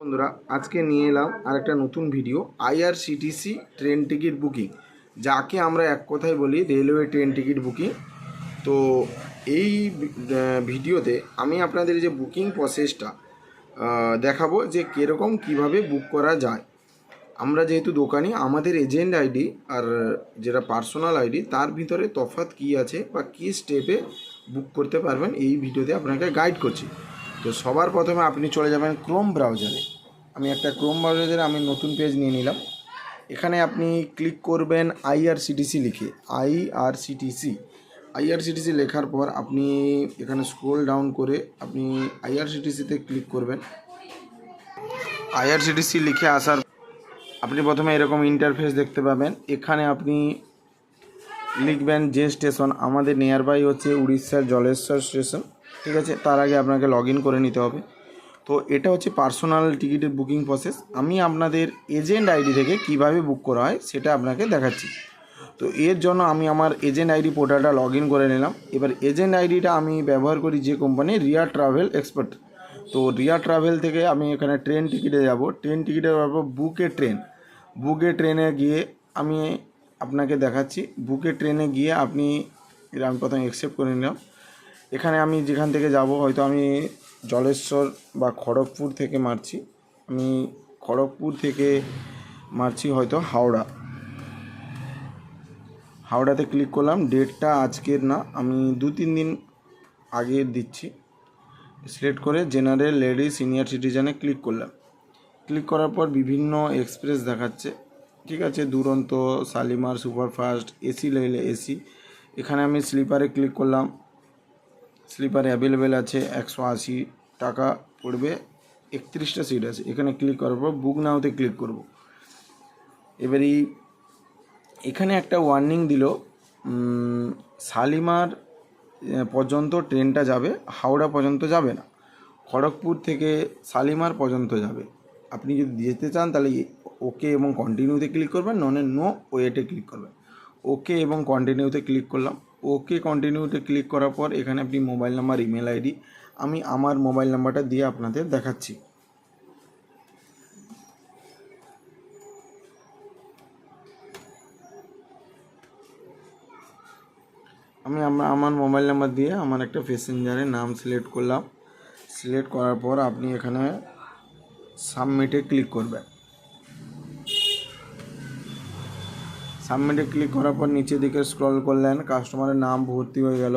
বন্ধুরা আজকে নিয়ে এলাম আরেকটা নতুন video IRCTC train ticket booking, যাকে আমরা এক কথায় বলি রেলওয়ে ট্রেন টিকিট বুকিং। তো এই ভিডিওতে আমি আপনাদের যে বুকিং প্রসেসটা দেখাবো যে কীরকম কিভাবে বুক করা যায়। আমরা যেহেতু দোকানি, আমাদের এজেন্ট আইডি আর যেটা পার্সোনাল আইডি তার ভিতরে তফাৎ কী আছে বা কী স্টেপে বুক করতে পারবেন এই ভিডিওতে আপনাকে গাইড করছি। তো সবার প্রথমে আপনি চলে যাবেন ক্রোম ব্রাউজারে। আমি একটা ক্রোম ব্রাউজারে আমি নতুন পেজ নিয়ে নিলাম। এখানে আপনি ক্লিক করবেন আইআরসিটিসি লিখে, আইআরসিটিসি লেখার পর আপনি এখানে স্ক্রোল ডাউন করে আপনি আইআরসিটিসিতে ক্লিক করবেন। আইআরসিটিসি লিখে আসার আপনি প্রথমে এরকম ইন্টারফেস দেখতে পাবেন। এখানে আপনি লিখবেন যে স্টেশন আমাদের নিয়ারবাই হচ্ছে উড়িষ্যার জলেশ্বর স্টেশন, ঠিক আছে। তার আগে আপনাকে লগ ইন করে নিতে হবে। তো এটা হচ্ছে পার্সোনাল টিকিটের বুকিং প্রসেস। আমি আপনাদের এজেন্ট আইডি থেকে কিভাবে বুক করা হয় সেটা আপনাকে দেখাচ্ছি। তো এর জন্য আমি আমার এজেন্ট আইডি পোর্টালটা লগ ইন করে নিলাম। এবার এজেন্ট আইডিটা আমি ব্যবহার করি যে কোম্পানি, রিয়া ট্রাভেল এক্সপার্ট। তো রিয়া ট্রাভেল থেকে আমি এখানে ট্রেন টিকিটে যাব। ট্রেন টিকিটে যাবো বুকে ট্রেনে গিয়ে আমি আপনাকে দেখাচ্ছি। বুকে ট্রেনে গিয়ে আমি প্রথমে অ্যাকসেপ্ট করে নিলাম। এখানে আমি যেখান থেকে যাব, হয়তো আমি জলেশ্বর বা খড়গপুর থেকে মারছি, আমি খড়গপুর থেকে মারছি হয়তো হাওড়াতে ক্লিক করলাম। ডেটটা আজকের না, আমি 2-3 দিন আগে দিচ্ছি। সিলেক্ট করে জেনারেল, লেডি, সিনিয়র সিটিজেনে ক্লিক করলাম। ক্লিক করার পর বিভিন্ন এক্সপ্রেস দেখাচ্ছে, ঠিক আছে। দুরন্ত, শালিমার, সুপারফাস্ট, এসি লাইলে এসি। এখানে আমি স্লিপারে ক্লিক করলাম। স্লিপারে অ্যাভেলেবেল আছে, 180 টাকা পড়বে, 31টা সিট আছে। এখানে ক্লিক করার পর বুক নাওতে ক্লিক করব। এবারে এখানে একটা ওয়ার্নিং দিল, শালিমার পর্যন্ত ট্রেনটা যাবে, হাওড়া পর্যন্ত যাবে না। খড়গপুর থেকে শালিমার পর্যন্ত যাবে। আপনি যদি যেতে চান তাহলে ওকে এবং কন্টিনিউতে ক্লিক করবেন, ননে নো ওয়েটে ক্লিক করবেন। ওকে এবং কন্টিনিউতে ক্লিক করলাম। ওকে কন্টিনিউতে ক্লিক করার পর এখানে আপনি মোবাইল নাম্বার, ইমেল আইডি, আমি আমার মোবাইল নাম্বারটা দিয়ে আপনাদের দেখাচ্ছি। আমি আমার মোবাইল নাম্বার দিয়ে আমার একটা প্যাসেঞ্জারের নাম সিলেক্ট করলাম। সিলেক্ট করার পর আপনি এখানে সাবমিটে ক্লিক করবেন। সাবমিটে ক্লিক করার পর নিচের দিকে স্ক্রল করলেন, কাস্টমারের নাম ভর্তি হয়ে গেল।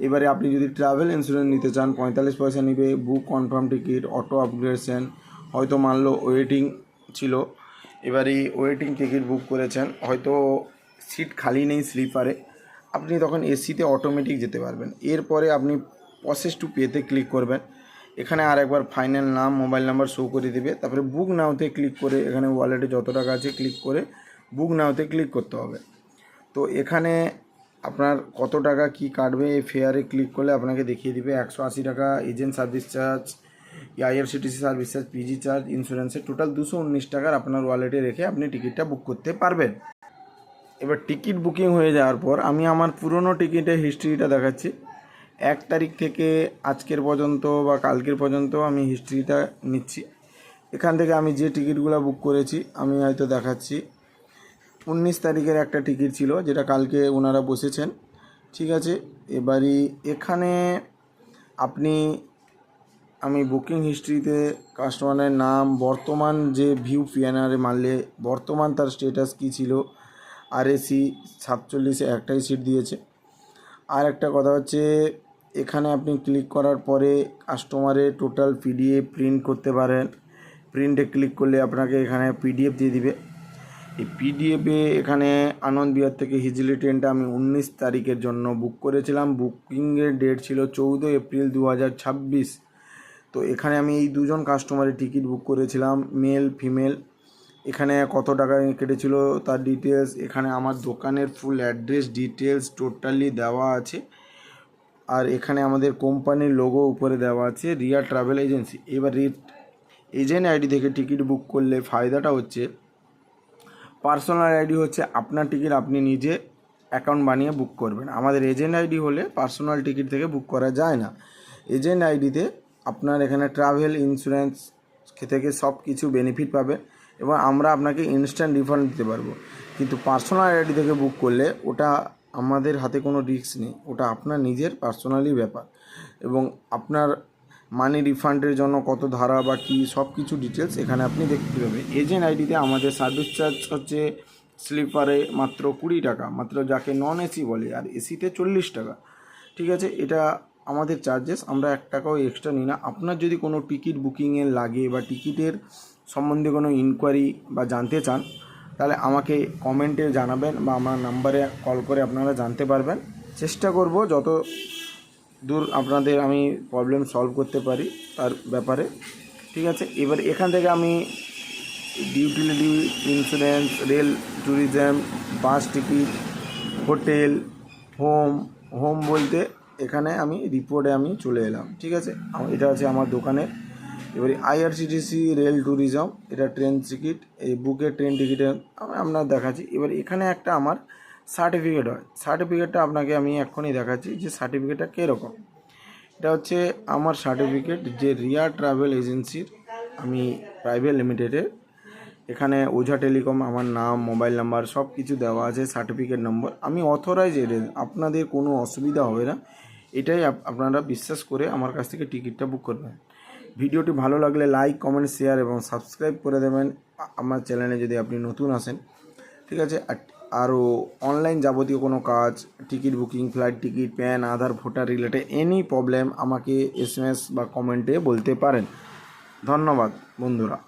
এবারে আপনি যদি ট্রাভেল ইন্স্যুরেন্স নিতে চান 45 পয়সা নেবে। বুক কনফার্ম টিকিট, অটো আপগ্রেডেশন, হয়তো মানলো ওয়েটিং ছিল। এবারে ওয়েটিং টিকিট বুক করেছেন, হয়তো সিট খালি নেই স্লিপারে, আপনি তখন এসিতে অটোমেটিক যেতে পারবেন। এরপরে আপনি প্রসেস টু পেতে ক্লিক করবেন। এখানে আর একবার ফাইনাল নাম, মোবাইল নাম্বার শো করে দেবে। তারপরে বুক নাওতে ক্লিক করে এখানে ওয়ালেটে যত টাকা আছে ক্লিক করে বুক নাওতে ক্লিক করতে হবে। তো এখানে আপনার কত টাকা কি কাটবে, এই ফেয়ারে ক্লিক করলে আপনাকে দেখিয়ে দিবে। 180 টাকা agent service charge, IRCTC service charge, PG charge, ইন্স্যুরেন্সের টোটাল 219 টাকার আপনার ওয়ালেটে রেখে আপনি টিকিটটা বুক করতে পারবেন। এবার টিকিট বুকিং হয়ে যাওয়ার পর আমি আমার পুরনো টিকিটের হিস্ট্রিটা দেখাচ্ছি। 1 তারিখ থেকে আজকের পর্যন্ত বা কালকের পর্যন্ত আমি হিস্ট্রিটা নিচ্ছি। এখান থেকে আমি যে টিকিটগুলো বুক করেছি আমি হয়তো দেখাচ্ছি। 19 তারিখের একটা টিকিট ছিল, যেটা কালকে ওনারা বসেছেন, ঠিক আছে। এবারই এখানে আমি বুকিং হিস্ট্রিতে কাস্টমারের নাম, বর্তমান যে ভিউ পিএনআরে মারলে বর্তমান তার স্টেটাস কী ছিল, আরএসি 47 একটাই সিট দিয়েছে। আর একটা কথা হচ্ছে, এখানে আপনি ক্লিক করার পরে কাস্টমারের টোটাল পিডিএফ প্রিন্ট করতে পারেন। প্রিন্টে ক্লিক করলে আপনাকে এখানে পিডিএফ দিয়ে দিবে। এই পিডিএফে এখানে আনন্দ বিহার থেকে হিজলি ট্রেনটা আমি 19 তারিখের জন্য বুক করেছিলাম। বুকিংয়ের ডেট ছিল 14 এপ্রিল 2026। তো এখানে আমি এই দুজন কাস্টমারের টিকিট বুক করেছিলাম, মেল ফিমেল। এখানে কত টাকা কেটেছিল তার ডিটেলস, এখানে আমার দোকানের ফুল অ্যাড্রেস ডিটেলস টোটালি দেওয়া আছে। আর এখানে আমাদের কোম্পানির লোগো উপরে দেওয়া আছে, রিয়া ট্রাভেল এজেন্সি। এবার এজেন্ট আইডি থেকে টিকিট বুক করলে ফায়দাটা হচ্ছে, পার্সোনাল আইডি হচ্ছে আপনার টিকিট আপনি নিজে অ্যাকাউন্ট বানিয়ে বুক করবেন। আমাদের এজেন্ট আইডি হলে পার্সোনাল টিকিট থেকে বুক করা যায় না। এজেন্ট আইডিতে আপনার এখানে ট্রাভেল ইন্স্যুরেন্স থেকে সব কিছু বেনিফিট পাবেন এবং আমরা আপনাকে ইনস্ট্যান্ট রিফান্ড দিতে পারবো। কিন্তু পার্সোনাল আইডি থেকে বুক করলে ওটা আমাদের হাতে কোনো রিস্ক নেই, ওটা আপনার নিজের পার্সোনালি ব্যাপার এবং আপনার মানি রিফান্ডের জন্য কত ধারা বা কী সব কিছু ডিটেলস এখানে আপনি দেখতে পাবেন। এজেন্ট আইডিতে আমাদের সার্ভিস চার্জ হচ্ছে স্লিপারে মাত্র 20 টাকা, মাত্র যাকে নন এসি বলে, আর এসিতে 40 টাকা। ঠিক আছে, এটা আমাদের চার্জেস, আমরা 1 টাকাও এক্সট্রা নিই না। আপনার যদি কোনো টিকিট বুকিংয়ের লাগে বা টিকিটের সম্বন্ধে কোনো ইনকোয়ারি বা জানতে চান তাহলে আমাকে কমেন্টে জানাবেন বা আমার নাম্বারে কল করে আপনারা জানতে পারবেন। চেষ্টা করব যত দূর আপনাদের আমি প্রবলেম সলভ করতে পারি তার ব্যাপারে। ঠিক আছে, এবার এখান থেকে আমি ইউটিলিটি, ইন্স্যুরেন্স, রেল, ট্যুরিজম, বাস টিকিট, হোটেল, হোম বলতে এখানে আমি রিপোর্টে আমি চলে এলাম। ঠিক আছে, এটা আছে আমার দোকানের। এবারে আইআরসিটিসি, রেল, ট্যুরিজম, এটা ট্রেন টিকিট, এই বুকের ট্রেন টিকিটে আমি আপনার দেখাচ্ছি। এবার এখানে একটা আমার সার্টিফিকেট হয়, সার্টিফিকেটটা আপনাকে আমি এক্ষুনি দেখাচ্ছি যে সার্টিফিকেটটা কীরকম। এটা হচ্ছে আমার সার্টিফিকেট যে রিয়া ট্রাভেল এজেন্সির আমি প্রাইভেট লিমিটেডের। এখানে ওঝা টেলিকম আমার নাম, মোবাইল নাম্বার সব কিছু দেওয়া আছে, সার্টিফিকেট নম্বর। আমি অথরাইজ এজেন্ট, আপনাদের কোনো অসুবিধা হবে না, এটাই আপনারা বিশ্বাস করে আমার কাছ থেকে টিকিটটা বুক করবেন। ভিডিওটি ভালো লাগলে লাইক, কমেন্ট, শেয়ার এবং সাবস্ক্রাইব করে দেবেন আমার চ্যানেলে যদি আপনি নতুন আসেন। ঠিক আছে, আরও অনলাইন যাবতীয় কোনো কাজ, ticket booking, flight ticket, PAN, Aadhaar, voter related any problem আমাকে SMS বা কমেন্টে বলতে পারেন। ধন্যবাদ বন্ধুরা।